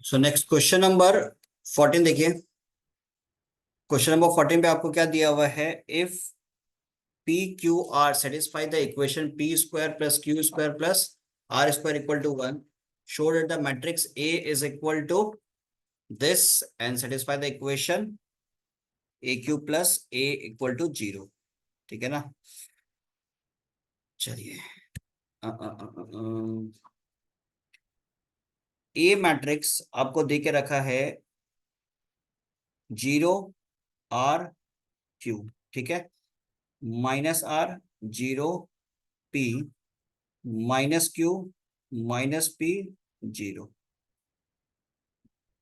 So next question number 14 देखिए। Question number 14 पे आपको क्या दिया हुआ है? If p Q r satisfy the equation p square plus Q square plus are square equal to 1, show that the matrix A is equal to this and satisfy the equation A Q plus A equal to 0। ठीक है ना? चलिए, ए matrix आपको दे के रखा है 0 are q, ठीक है, minus are 0 P minus Q minus P 0।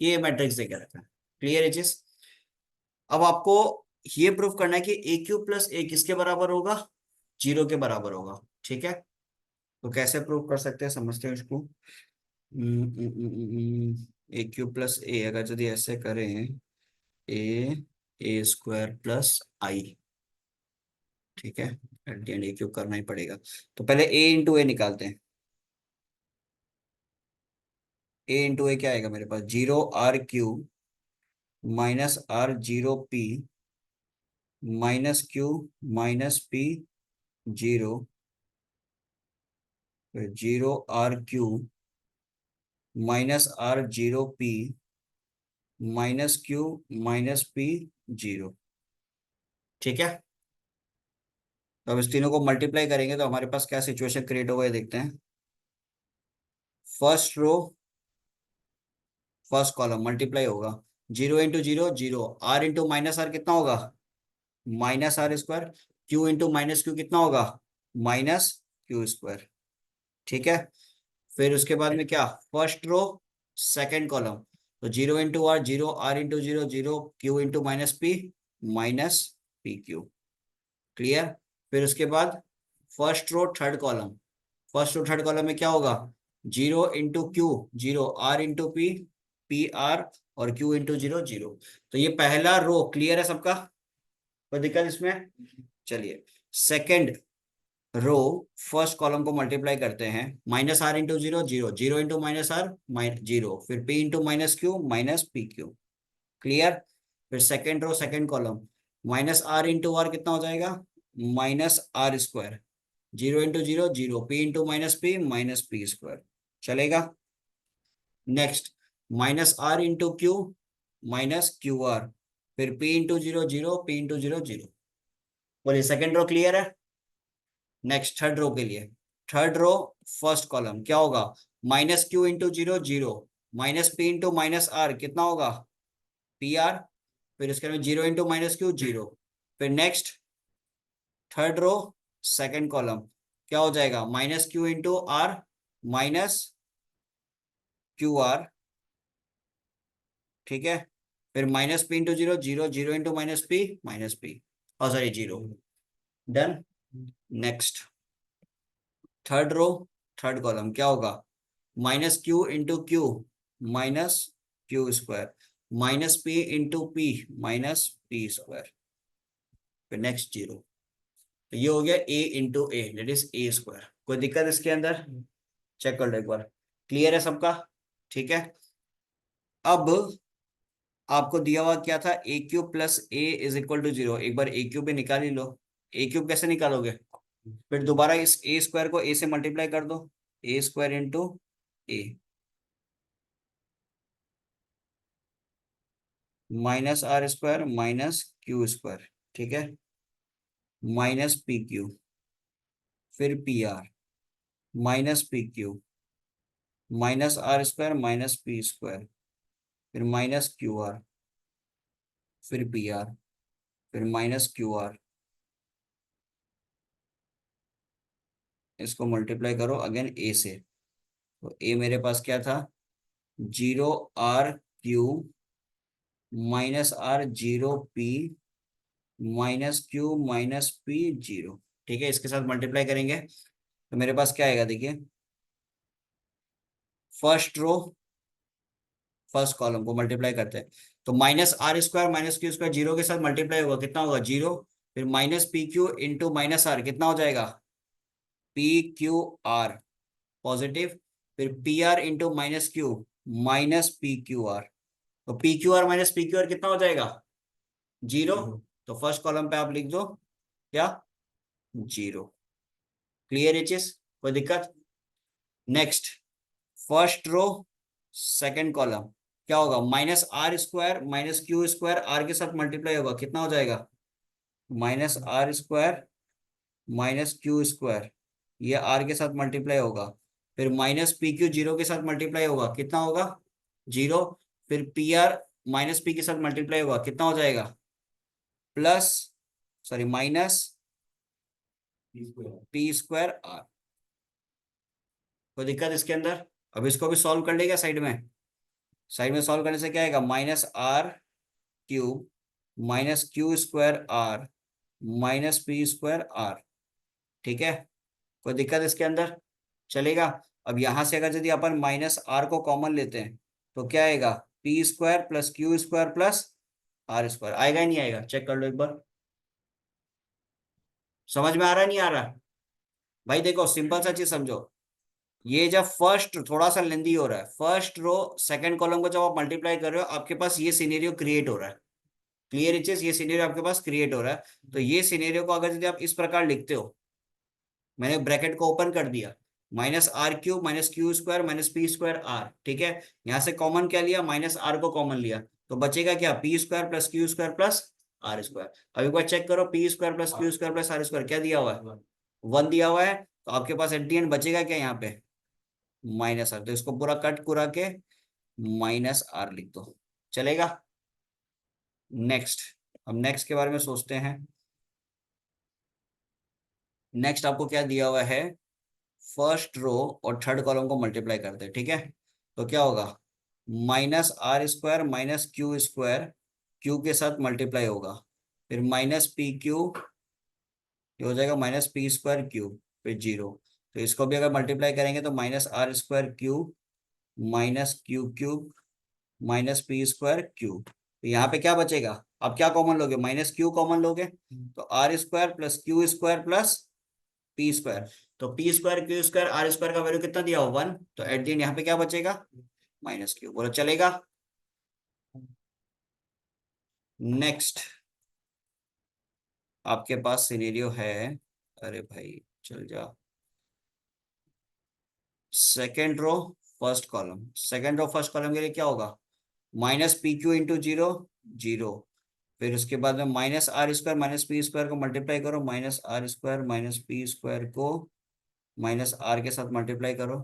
ये मैट्रिक्स देकर रखा है। क्लियर है चीज? अब आपको ये प्रूफ करना है कि ए क्यू प्लस ए किसके बराबर होगा? 0 के बराबर होगा। ठीक है, तो कैसे प्रूफ कर सकते हैं, समझते हैं इसको। ए क्यू प्लस ए अगर यदि ऐसे करें, ए ए स्क्वायर प्लस आई, ठीक है, at the end A Q करना ही पड़ेगा। तो पहले ए इंटू ए निकालते हैं। ए इंटू ए क्या आएगा मेरे पास? 0 are Q minus are 0 P minus Q minus P 0, 0 are Q minus are 0 P minus Q minus P 0। ठीक है, तो अब इस तीनों को मल्टीप्लाई करेंगे तो हमारे पास क्या सिचुएशन क्रिएट होगा ये देखते हैं। First row first column multiply होगा। 0 into 0 0, r into minus are कितना होगा? Minus are square. Q into minus q कितना होगा? Minus Q square. ठीक है, फिर उसके बाद में क्या? फर्स्ट रो सेकंड कॉलम, तो 0 into r 0, r into 0 0, q into minus P Q. Clear? फिर उसके बाद first row third column, first row third column में क्या होगा? 0 into q 0, r into p r, और क्यू इंटू 0 0। तो ये पहला रो क्लियर है सबका? कोई दिक्कत इसमें? चलिए, सेकंड रो फर्स्ट कॉलम को मल्टीप्लाई करते हैं। Minus R into 0 0, 0 into minus are 0, फिर P into minus P Q. Clear? फिर second row second column, minus R into R कितना हो जाएगा? Minus are square. 0 into 0 0, P into minus P square. चलेगा? Next, minus R into Q minus Q R, फिर P into 0 0, P into 0 0। बोलिए, second row clear है? Next third row के लिए, third row first column क्या होगा? Minus Q into 0 0, minus P into minus are कितना होगा? P are. फिर इसके में 0 इंटू माइनस क्यू 0। फिर next third row second column क्या हो जाएगा? Minus Q into r minus Q r. ठीक है, फिर minus P into 0 0, 0 into minus p, और sorry 0। Done. Next third row third column क्या होगा? Minus Q into Q minus Q square, minus P into P minus P square, फिर next 0। तो ये हो गया A into A, that is A square. कोई दिक्कत इसके अंदर? चेक कर लो एक बार। क्लियर है सबका? ठीक है, अब आपको दिया हुआ क्या था? A cube plus A is equal to 0। एक बार ए क्यूब भी निकाल ही लो। ए क्यूब कैसे निकालोगे? फिर दोबारा इस ए स्क्वायर को ए से मल्टीप्लाई कर दो। A square into A minus are square minus Q square, ठीक है, माइनस पी क्यू, फिर P R minus P Q minus are square minus P square, फिर माइनस क्यू आर, फिर पी आर, फिर माइनस क्यू आर। इसको multiply करो again A से, तो ए मेरे पास क्या था? 0 are Q minus are 0 P minus Q minus P 0। ठीक है, इसके साथ मल्टीप्लाई करेंगे तो मेरे पास क्या आएगा? देखिए, फर्स्ट रो फर्स्ट कॉलम को मल्टीप्लाई करते हैं, तो minus are square minus Q square 0 के साथ मल्टीप्लाई होगा, कितना होगा? 0। फिर minus P Q into minus are कितना हो जाएगा? P Q R positive. फिर P R into minus Q minus P Q R. तो P Q R minus P Q R कितना हो जाएगा? जीरो। तो फर्स्ट कॉलम पे आप लिख दो क्या? जीरो। क्लियर है चीज? कोई दिक्कत? Next, first row second column क्या होगा? Minus are square minus Q square r के साथ मल्टीप्लाई होगा, कितना हो जाएगा? Minus are square minus Q square, ये आर के साथ मल्टीप्लाई होगा। फिर माइनस पी क्यू जीरो के साथ मल्टीप्लाई होगा, कितना होगा? जीरो। फिर पी आर माइनस पी के साथ मल्टीप्लाई होगा, कितना हो जाएगा? Plus, sorry minus P square r. कोई दिक्कत इसके अंदर? अब इसको भी सॉल्व कर लेगा साइड में। साइड में सॉल्व करने से क्या आएगा? Minus r cube minus Q square r minus P square r. ठीक है? कोई दिक्कत इसके अंदर? चलेगा। अब यहां से अगर यदि अपन माइनस आर को कॉमन लेते हैं तो क्या आएगा? P square plus Q square plus are square. आएगा ही नहीं आएगा? चेक कर लो एक बार। समझ में आ रहा है नहीं आ रहा? भाई देखो सिंपल सा चीज समझो। ये जब फर्स्ट थोड़ा सा लेंदी हो रहा है, फर्स्ट रो सेकंड कॉलम को जब आप मल्टीप्लाई कर रहे हो आपके पास ये सिनेरियो क्रिएट हो रहा है। क्लियर इचेस? ये सिनेरियो आपके पास क्रिएट हो रहा है। तो ये सिनेरियो को अगर यदि आप इस प्रकार लिखते हो, मैंने ब्रैकेट को ओपन कर दिया, minus r cube minus Q square minus P square r. ठीक है? यहां से कॉमन क्या लिया? माइनस आर को कॉमन लिया। तो बचेगा क्या? P square plus Q square plus are square. अब एक बार चेक करो, p square plus Q square plus are square क्या दिया हुआ है? वन दिया हुआ है। तो आपके पास एट दी एंड बचेगा क्या यहाँ पे? Minus r. तो इसको पूरा कट कुरा के माइनस आर लिख दो। चलेगा? नेक्स्ट, अब नेक्स्ट के बारे में सोचते हैं। नेक्स्ट आपको क्या दिया हुआ है? फर्स्ट रो और थर्ड कॉलम को मल्टीप्लाई करते हैं। ठीक है? तो क्या होगा? Minus are square minus Q square q के साथ मल्टीप्लाई होगा। फिर माइनस पी क्यू, ये हो जाएगा माइनस पी स्क्वायर क्यू, फिर जीरो। तो इसको भी अगर मल्टीप्लाई करेंगे तो minus are square q minus q cube minus P square q. तो यहाँ पे क्या बचेगा? आप क्या कॉमन लोगे? माइनस क्यू कॉमन लोगे। तो R square plus Q square plus P square. तो P square Q square R square का वैल्यू कितना दिया हो? वन। तो एट द एंड यहाँ पे क्या बचेगा? Minus Q. बोलो चलेगा? नेक्स्ट आपके पास सिनेरियो है, अरे भाई चल जा, second row first column. Second row first column के लिए क्या होगा? Minus P Q into zero, zero. फिर उसके बाद में minus are square minus P square को मल्टीप्लाई करो, minus are square minus P square को माइनस आर के साथ मल्टीप्लाई करो।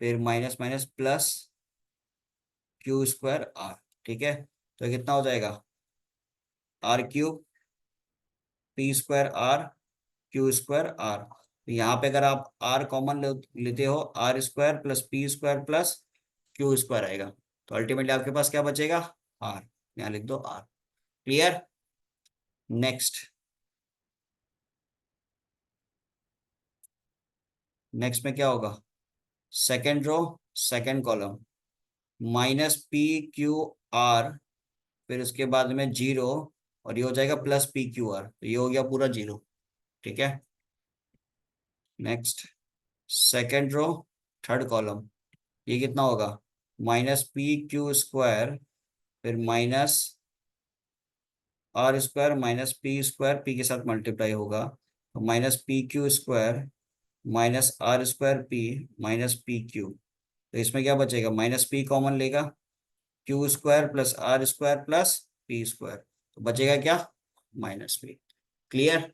फिर minus minus plus Q square r. ठीक है? तो कितना हो जाएगा? R cube p square r q square r. तो यहाँ पे अगर आप आर कॉमन लेते हो, r square plus P square plus Q square आएगा। तो अल्टीमेटली आपके पास क्या बचेगा? आर। यहाँ लिख दो आर। क्लियर? नेक्स्ट, नेक्स्ट में क्या होगा? Second row second column, minus P Q R, फिर उसके बाद में जीरो, और ये हो जाएगा प्लस पी क्यू आर। तो ये हो गया पूरा जीरो। ठीक है? Next, second row third column, ये कितना होगा? माइनस पी क्यू स्क्वायर फिर minus are square minus P square P के साथ मल्टीप्लाई होगा। तो minus P Q square minus are square P minus P Q. तो इसमें क्या बचेगा? माइनस पी कॉमन लेगा, Q square plus are square plus P square. तो बचेगा क्या? Minus P. क्लियर?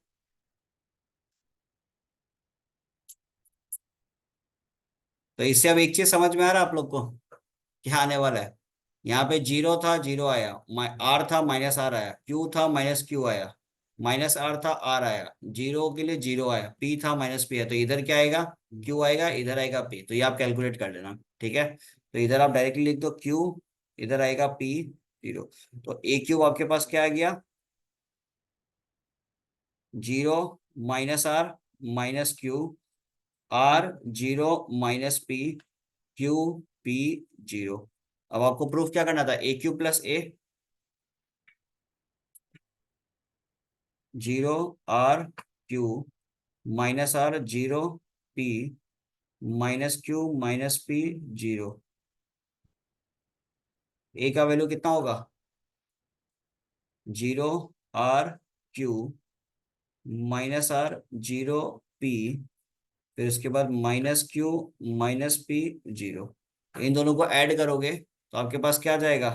तो इससे अब एक चीज समझ में आ रहा है आप लोग को क्या आने वाला है? यहाँ पे जीरो था, जीरो आया, आर था माइनस आर आया, क्यू था माइनस क्यू आया, माइनस आर था आर आया, जीरो के लिए जीरो आया, पी था माइनस पी है। तो इधर क्या आएगा? क्यू आएगा, इधर आएगा पी। तो ये आप कैलकुलेट कर लेना। ठीक है? तो इधर आप डायरेक्टली लिख दो क्यू, इधर आएगा पी, जीरो। तो ए क्यूब आपके पास क्या आ गया? Zero minus R minus Q, R zero minus P, Q P zero. अब आपको प्रूफ क्या करना था? A Q plus A, zero R Q minus R zero P minus Q minus P zero. A का वैल्यू कितना होगा, 0 R Q -R 0 P, फिर उसके बाद -Q -P 0। इन दोनों को ऐड करोगे तो आपके पास क्या आ जाएगा,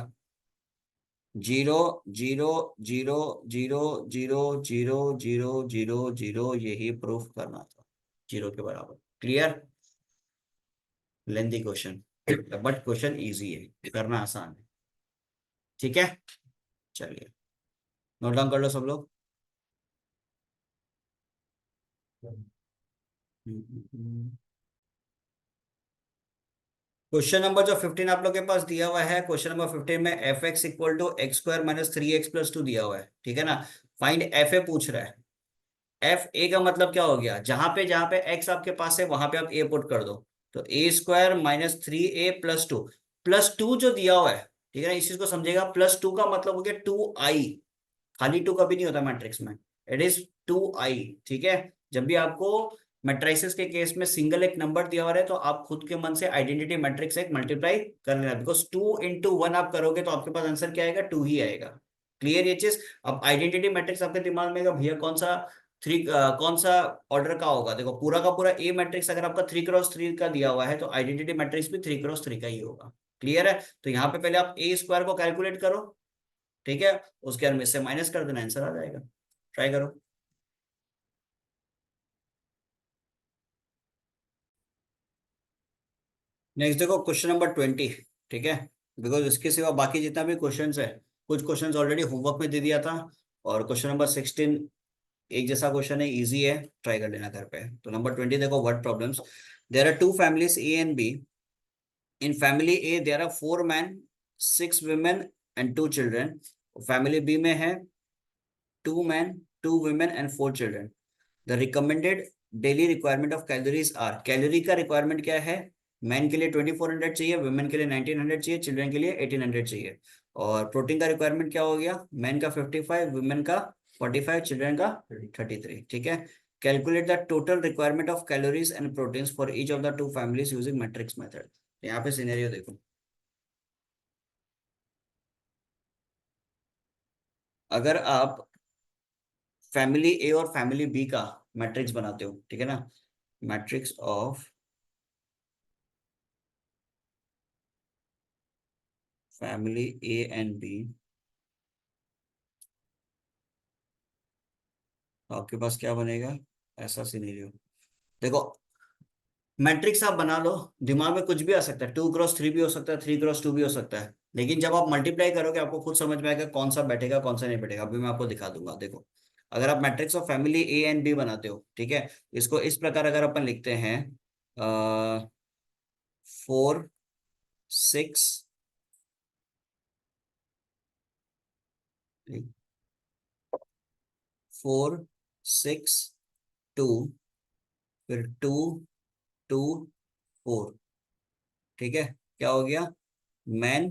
0 0 0 0 0 0 0 0 यही प्रूफ करना था, 0 के बराबर। Clear. Lengthy question, but question easy है, करना आसान है। ठीक है, चलिए नोट डाउन कर लो सब लोग। क्वेश्चन नंबर जो 15 आप लोग के पास दिया हुआ है, क्वेश्चन नंबर 15 में F X equal to X square minus 3x + 2 दिया हुआ है, ठीक है ना। फाइंड एफ ए पूछ रहा है। एफ ए का मतलब क्या हो गया, जहां पे एक्स आपके पास है वहां पे आप ए पुट कर दो। तो A² -3A + 2 +2 जो दिया हुआ है, ठीक है ना, इस चीज को समझेगा। +2 का मतलब हो गया 2i, खाली 2 कभी नहीं होता मैट्रिक्स में, इट इज 2i। ठीक है, जब भी आपको मैट्रिसेस के केस में सिंगल एक नंबर दिया हुआ है तो आप खुद के मन से आइडेंटिटी मैट्रिक्स एक मल्टीप्लाई कर लेना, बिकॉज 2 × 1 आप करोगे तो आपके पास आंसर क्या आएगा, 2 ही आएगा। क्लियर ये चीज। अब आइडेंटिटी मैट्रिक्स आपके दिमाग में आएगा, भैया कौन सा ऑर्डर का होगा। देखो पूरा का पूरा ए मैट्रिक्स अगर आपका 3 × 3 का दिया हुआ है तो आइडेंटिटी मैट्रिक्स भी 3 × 3 का ही होगा। क्लियर है। तो यहाँ पे पहले आप A² को कैलकुलेट करो, ठीक है, उसके बाद में से माइनस कर देना, आंसर आ जाएगा। ट्राई करो। नेक्स्ट देखो क्वेश्चन नंबर 20, ठीक है, बिकॉज इसके सिवा बाकी जितना भी क्वेश्चंस है, कुछ क्वेश्चंस ऑलरेडी होमवर्क में दे दिया था, और क्वेश्चन नंबर 16 एक जैसा क्वेश्चन है, इजी है, ट्राई कर लेना घर पे। तो नंबर 20 देखो, word problems. There are two families A and B. In family A there are 4 men, 6 women and 2 children। Family B में है 2 men, 2 women and 4 children। The recommended daily requirement of calories are. Calorie का requirement क्या है, man के लिए 2400 चाहिए, women के लिए 1900 चाहिए, चिल्ड्रन के लिए 1800 चाहिए। और प्रोटीन का रिक्वायरमेंट क्या हो गया, मैन का 55, वुमेन का 45, चिल्ड्रन का 33। ठीक है। Calculate the total requirement of calories and proteins for each of the two families using matrix method. यहाँ पे सिनेरियो देखो, अगर आप फैमिली ए और फैमिली बी का मैट्रिक्स बनाते हो, ठीक है ना, matrix of family A and B, तो आपके पास क्या बनेगा, ऐसा सिनेरियो। देखो मैट्रिक्स आप बना लो, दिमाग में कुछ भी आ सकता है, 2 × 3 भी हो सकता है, 3 × 2 भी हो सकता है, लेकिन जब आप मल्टीप्लाई करोगे आपको खुद समझ में आएगा कौन सा बैठेगा कौन सा नहीं बैठेगा। अभी मैं आपको दिखा दूंगा। देखो अगर आप matrix of family A and B बनाते हो, ठीक है, इसको इस प्रकार अगर अपन लिखते हैं, 4 6, 4 6 2, फिर 2 2 4। ठीक है, क्या हो गया, मैन,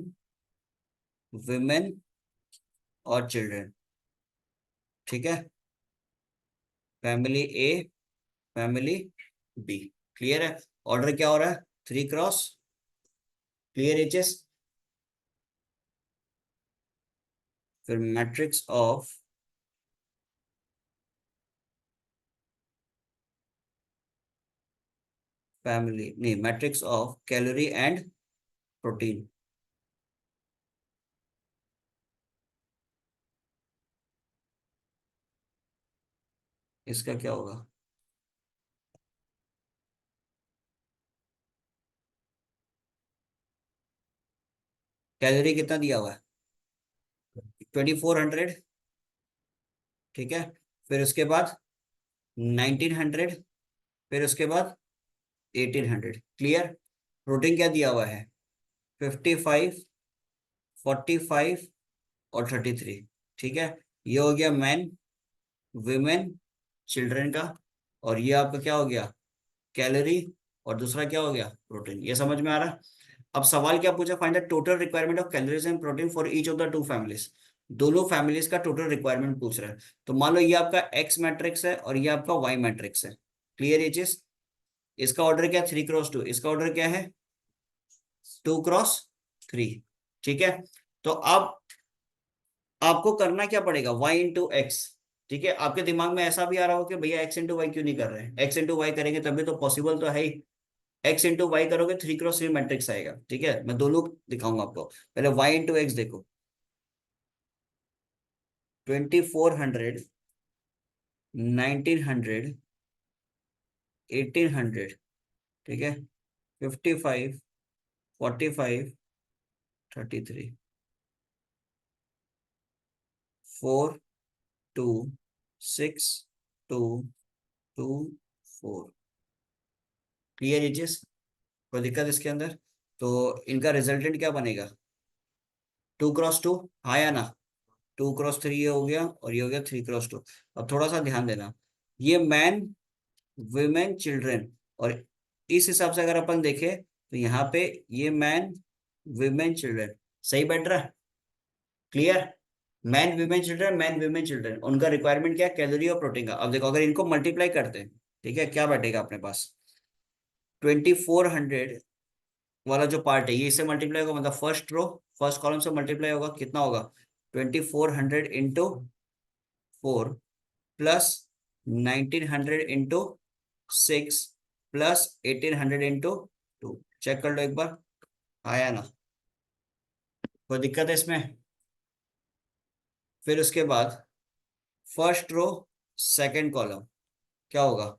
विमेन और चिल्ड्रन। ठीक है, फैमिली ए, फैमिली बी। क्लियर है। ऑर्डर क्या हो रहा है, 3 क्रॉस। Clear HS. फिर मैट्रिक्स ऑफ फैमिली, नहीं, matrix of calorie and protein. इसका क्या होगा, कैलोरी कितना दिया हुआ है, 2400। ठीक है, फिर उसके बाद 1900, फिर उसके बाद 1800। क्लियर। प्रोटीन क्या दिया हुआ है, 55, 45 और 33। ठीक है, ये हो गया मैन, विमेन, चिल्ड्रन का, और ये आपका क्या हो गया, कैलोरी, और दूसरा क्या हो गया, प्रोटीन। ये समझ में आ रहा है। अब सवाल क्या पूछा, find the total requirement of calories and protein for each of the two families. दोनों फैमिलीज का टोटल रिक्वायरमेंट पूछ रहा है। तो मान लो ये आपका एक्स मैट्रिक्स है और ये आपका वाई मैट्रिक्स है। क्लियर ये चीज। इसका ऑर्डर क्या, 3 × 2, इसका ऑर्डर क्या है, 2 × 3। ठीक है। तो अब आपको करना क्या पड़ेगा, y इंटू एक्स। ठीक है, आपके दिमाग में ऐसा भी आ रहा हो कि भैया x इंटू वाई क्यों नहीं कर रहे हैं, x इंटू वाई करेंगे तभी तो पॉसिबल तो है ही। x इंटू वाई करोगे 3x3 मैट्रिक्स आएगा। ठीक है, मैं दोनों दिखाऊंगा आपको। पहले y इंटू एक्स देखो, 2400, 1900, 1800, ठीक है, 55, 45, 33, 4, 2, 6, 2, 2, 4। क्लियर एजेस, कोई दिक्कत इसके अंदर? तो इनका रिजल्टेंट क्या बनेगा, 2x2, हाँ या ना? 2x3 ये हो गया और ये हो गया 3x2। अब थोड़ा सा ध्यान देना, ये मैन, वुमेन, चिल्ड्रन, और इस हिसाब से अगर अपन देखें तो यहाँ पे ये मैन, वुमेन, चिल्ड्रन सही बैठ रहा है। Clear, man women children, man women children, उनका रिक्वायरमेंट क्या है, कैलोरी और प्रोटीन का। अब देखो अगर इनको मल्टीप्लाई करते हैं, ठीक है, क्या बैठेगा अपने पास, 2400 वाला जो पार्ट है ये इससे मल्टीप्लाई होगा, मतलब फर्स्ट रो, फर्स्ट कॉलम से मल्टीप्लाई होगा, कितना होगा, 2400 into 4 plus 1900 into 6 plus 1800 into 2। Check कर लो एक बार, आया ना? कोई दिक्कत है इसमें? फिर उसके बाद फर्स्ट रो, सेकंड कॉलम क्या होगा,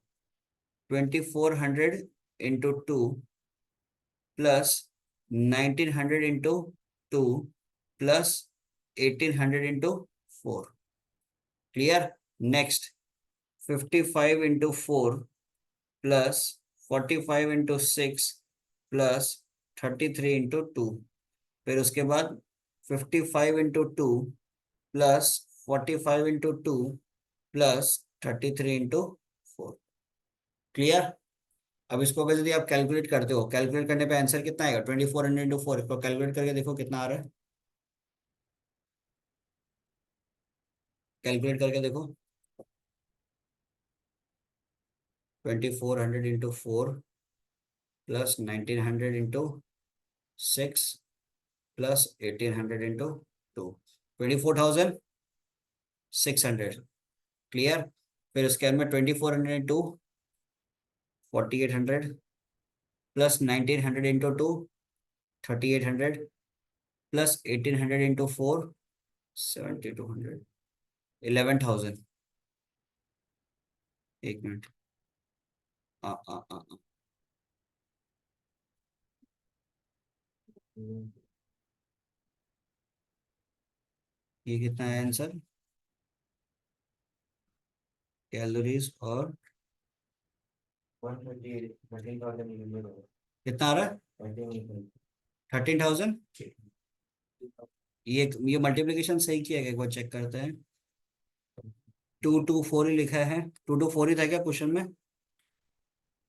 2400 into 2 plus 1900 into 2 plus 1800 into 4। Clear. Next 55 into 4 plus 45 into 6 plus 33 into 2। फिर उसके बाद 55 into 2 plus 45 into 2 plus 33 into 4। Clear. अब इसको अगर यदि आप कैलकुलेट करते हो, कैलकुलेट करने पे आंसर कितना आएगा, 2400 इंटू 4, इसको कैलकुलेट करके देखो कितना आ रहा है, कैलकुलेट करके देखो। 2400 into 4 plus 1900 into 6 plus 1800 into 2, 24,600। Clear. फिर उसके बाद में 2400 into 4800 plus 1900 into 2, 3800 plus 1800 into 4, 7200, 11,000। एक मिनट, आ। ये कितना है आंसर, कैलोरीज और कितना आ रहा है, 13,000। ये मल्टीप्लिकेशन सही किया गया, एक बार चेक करते हैं। 224 ही लिखा है, 224 ही था क्या क्वेश्चन में,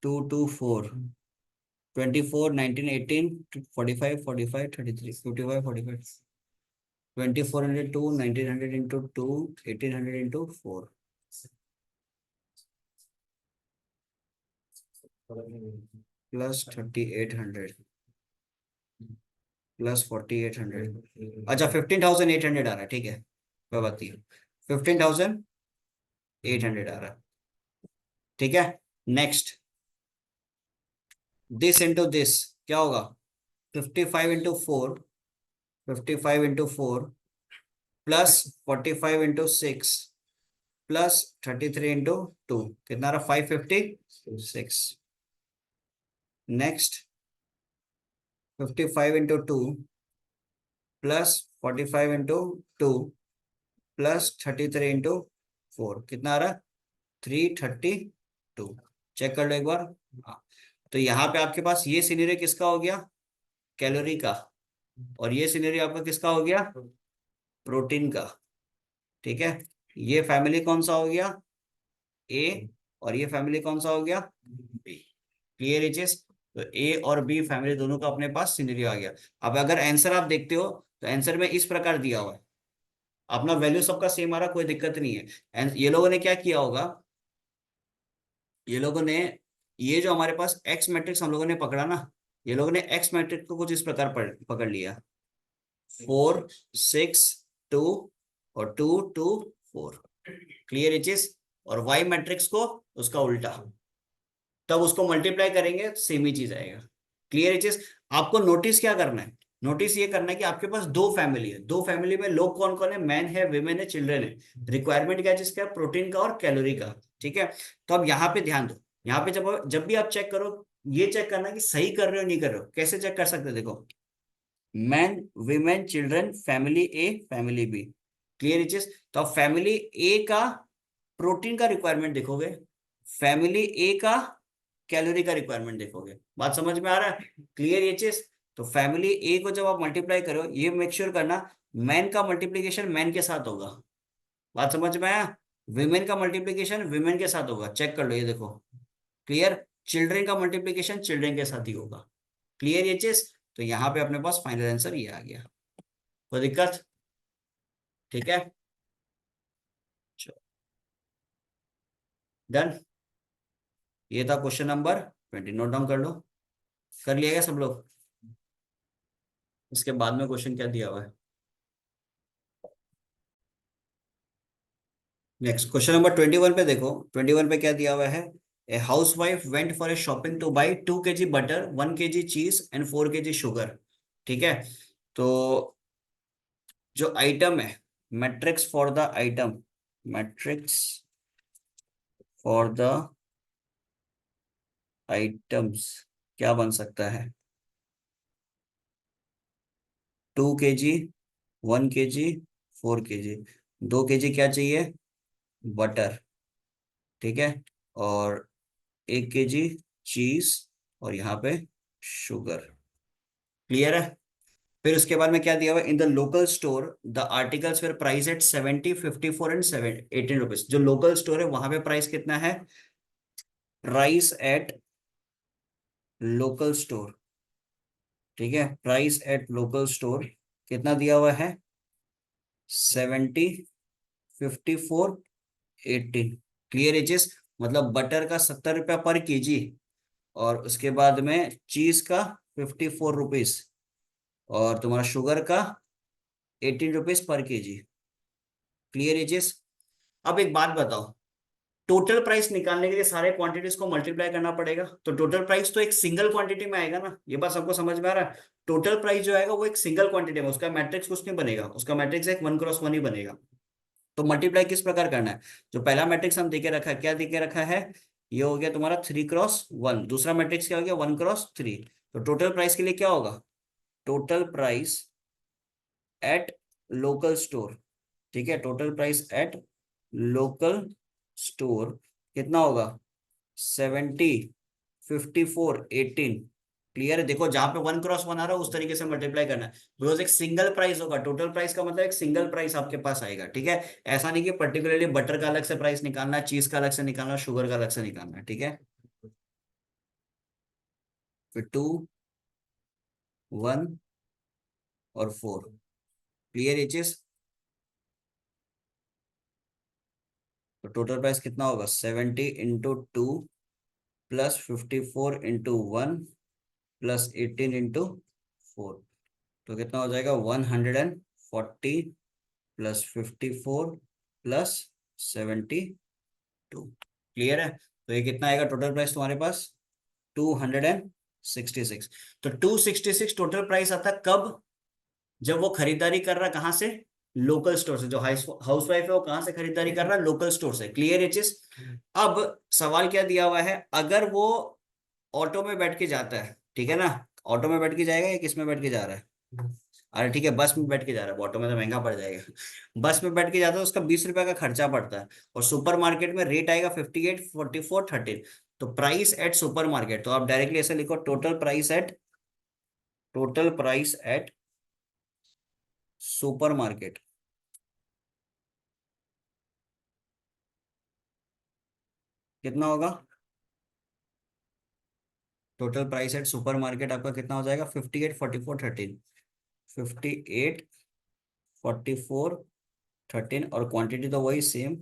224, 24, 19, 18, 45, 45, 33, 55, 45, 2400 1900 इंटू 2, 1800 इंटू 4 प्लस 3800 प्लस 4800, अच्छा 15,800 आ रहा है, ठीक है, कोई बात नहीं, 15,800 आ रहा है। ठीक है। नेक्स्ट, दिस इंटू दिस क्या होगा, 55 into 4, 55 into 4 plus 45 into 6 plus 33 into 2, कितना रहा, 556। Next 55 into 2 plus 45 into 2 plus 33 into 4, कितना आ रहा है, 332। चेक कर लो एक बार। हाँ, तो यहाँ पे आपके पास ये सिनेरियो किसका हो गया, कैलोरी का, और ये सिनेरियो आपका किसका हो गया, प्रोटीन का। ठीक है, ये फैमिली कौन सा हो गया, ए, और ये फैमिली कौन सा हो गया, बी। क्लियर इचेस, तो ए और बी फैमिली दोनों का अपने पास सिनेरियो आ गया। अब अगर आंसर आप देखते हो तो आंसर में इस प्रकार दिया हुआ है, अपना वैल्यू सबका सेम आ रहा, कोई दिक्कत नहीं है। एंड ये लोगों ने क्या किया होगा, ये लोगों ने, ये जो हमारे पास एक्स मैट्रिक्स हम लोगों ने पकड़ा ना, ये लोगों ने एक्स मैट्रिक्स को कुछ इस प्रकार पकड़ लिया, 4 6 2 और 2 2 4। क्लियर इचेस। और वाई मैट्रिक्स को उसका उल्टा, तब उसको मल्टीप्लाई करेंगे सेम ही चीज आएगा। क्लियर इचेस। आपको नोटिस क्या करना है, नोटिस ये करना है कि आपके पास दो फैमिली है, दो फैमिली में लोग कौन कौन है, मैन है, विमेन है, चिल्ड्रन है। रिक्वायरमेंट क्या है जिसका, प्रोटीन का और कैलोरी का। ठीक है। तो अब यहाँ पे ध्यान दो, यहाँ पे जब जब भी आप चेक करो, ये चेक करना कि सही कर रहे हो नहीं कर रहे हो। कैसे चेक कर सकते हो, देखो, मैन, विमेन, चिल्ड्रन, फैमिली ए, फैमिली बी। क्लियर इचेस। तो अब फैमिली ए का प्रोटीन का रिक्वायरमेंट देखोगे, फैमिली ए का कैलोरी का रिक्वायरमेंट देखोगे। बात समझ में आ रहा है। क्लियर ये चीज। तो फैमिली ए को जब आप मल्टीप्लाई करो, ये मेक श्योर करना मैन का मल्टीप्लीकेशन मैन के साथ होगा। बात समझ में आया। विमेन का मल्टीप्लीकेशन विमेन के साथ होगा, चेक कर लो ये देखो। क्लियर। चिल्ड्रन का मल्टीप्लीकेशन चिल्ड्रन के साथ ही होगा। क्लियर ये चीज। तो यहाँ पे अपने पास फाइनल आंसर ये आ गया। कोई दिक्कत। ठीक है। डन। ये था क्वेश्चन नंबर 20, नोट डाउन कर लो। कर लिया क्या सब लोग। इसके बाद में क्वेश्चन क्या दिया हुआ है, नेक्स्ट क्वेश्चन नंबर 21 पे देखो। 21 पे क्या दिया हुआ है, a house wife went for a shopping two by 2 kg butter, 1 kg चीज एंड 4 kg शुगर। ठीक है। तो जो आइटम है, matrix for the item, matrix for the items क्या बन सकता है, 2 kg, 1 kg, 4 kg। 2 kg क्या चाहिए, बटर। ठीक है। और 1 kg चीज, और यहाँ पे शुगर। क्लियर है। फिर उसके बाद में क्या दिया हुआ, in the local store the articles were priced at 70 54 and 18 rupees. जो लोकल स्टोर है वहां पे प्राइस कितना है, प्राइस एट लोकल स्टोर। ठीक है। प्राइस एट लोकल स्टोर कितना दिया हुआ है, 70 54 18। Clear edges. मतलब बटर का 70 रुपया पर केजी, और उसके बाद में चीज का 54 रुपीज, और तुम्हारा शुगर का 18 rupees per KG. Clear edges. अब एक बात बताओ, टोटल प्राइस निकालने के लिए सारे क्वांटिटीज को मल्टीप्लाई करना पड़ेगा, तो टोटल प्राइस तो एक सिंगल क्वांटिटी में आएगा ना। ये बात सबको समझ में आ रहा है। टोटल प्राइस जो आएगा वो एक सिंगल क्वांटिटी में, उसका मैट्रिक्स कुछ नहीं बनेगा, उसका मैट्रिक्स एक 1 क्रॉस 1 ही बनेगा। तो मल्टीप्लाई किस प्रकार करना है, जो पहला मैट्रिक्स हम देके रखा है, क्या देके रखा है, ये हो गया तुम्हारा 3 क्रॉस 1। दूसरा मैट्रिक्स क्या हो गया, 1 क्रॉस 3। तो टोटल प्राइस के लिए क्या होगा, total price at local store. ठीक है। Total price at local store कितना होगा, 70 54 18। क्लियर है। देखो जहां पे 1 क्रॉस 1 आ रहा है उस तरीके से मल्टीप्लाई करना है, बिकॉज एक सिंगल प्राइस होगा। टोटल प्राइस का मतलब एक सिंगल प्राइस आपके पास आएगा। ठीक है। ऐसा नहीं कि पर्टिकुलरली बटर का अलग से प्राइस निकालना है, चीज का अलग से निकालना है, शुगर का अलग से निकालना है। ठीक है। फिर 2 1 और 4। क्लियर ये चीज। तो टोटल प्राइस कितना होगा, 70 into 2 plus 54 into 1 plus 18 into 4। तो कितना हो जाएगा, 140 प्लस 54 प्लस 72। क्लियर है। तो ये कितना आएगा टोटल प्राइस तुम्हारे पास, 266। तो 266 टोटल प्राइस आता कब, जब वो खरीदारी कर रहा कहाँ से, लोकल स्टोर से। जो हाउस वाइफ है वो कहाँ से खरीदारी कर रहा है, लोकल स्टोर से। क्लियर है चीज। अब सवाल क्या दिया हुआ है, अगर वो ऑटो में बैठ के जाता है, ठीक है ना, ऑटो में बैठ के जाएगा या किस में बैठ के जा रहा है, अरे ठीक है बस में बैठ के जा रहा है, ऑटो में तो महंगा पड़ जाएगा। बस में बैठ के जाता है उसका 20 रुपया का खर्चा पड़ता है, और सुपर मार्केट में रेट आएगा 58 44 13। तो प्राइस एट सुपर मार्केट, तो आप डायरेक्टली ऐसे लिखो, total price at supermarket कितना होगा, total price at supermarket आपका कितना हो जाएगा, 58 44 13। 58 44 13, और क्वांटिटी तो वही सेम,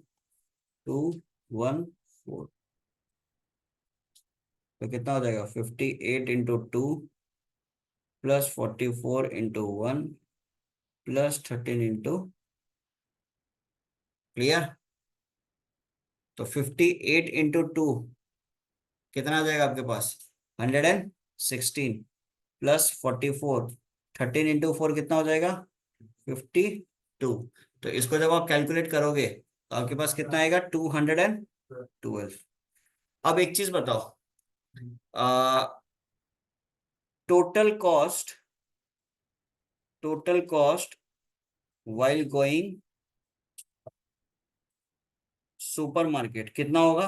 214। तो कितना हो जाएगा, 58 into 2 plus 44 into 1 plus 13 clear. तो 58 × 2 कितना आ जाएगा आपके पास, 116 प्लस 44, 13 × 4 कितना हो जाएगा, 52। तो इसको जब आप कैलकुलेट करोगे तो आपके पास कितना आएगा, 212। अब एक चीज बताओ, total cost while going supermarket कितना होगा,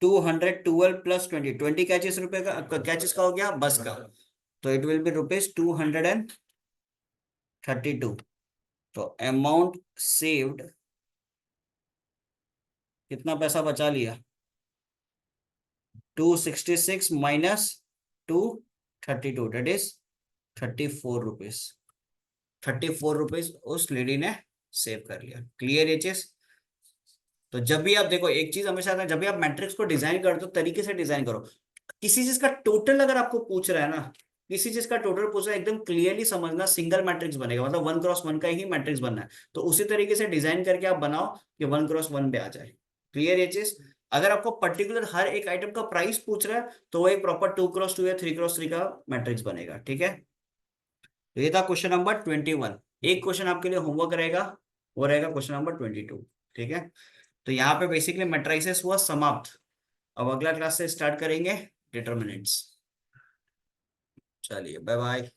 212 प्लस 20 क्या चीज रुपए क्या चीज का हो गया, बस का। तो इट विल बी ₹232। तो अमाउंट सेव्ड, कितना पैसा बचा लिया, 266 माइनस 232, डेट इज ₹34। ₹34 उस लेडी ने सेव कर लिया। क्लियर ये चीज। तो जब भी आप देखो, एक चीज हमेशा जब भी आप मैट्रिक्स को डिजाइन करते हो, तरीके से डिजाइन करो। किसी चीज का टोटल अगर आपको पूछ रहा है ना, किसी चीज का टोटल पूछ रहा है, एकदम क्लियरली समझना, सिंगल मैट्रिक्स बनेगा, मतलब 1 × 1 का ही मैट्रिक्स बनना है। तो उसी तरीके से डिजाइन करके आप बनाओ कि 1 × 1 पे आ जाए। क्लियर ये चीज। अगर आपको पर्टिकुलर हर एक आइटम का प्राइस पूछ रहा है, तो वो एक प्रॉपर 2 × 2 या 3 × 3 का मैट्रिक्स बनेगा। ठीक है। तो ये था क्वेश्चन नंबर 21। एक क्वेश्चन आपके लिए होमवर्क रहेगा, वो रहेगा क्वेश्चन नंबर 22। ठीक है। तो यहाँ पे बेसिकली मैट्रिसेस हुआ समाप्त। अब अगला क्लास से स्टार्ट करेंगे डिटर्मिनेंट्स। चलिए बाय बाय।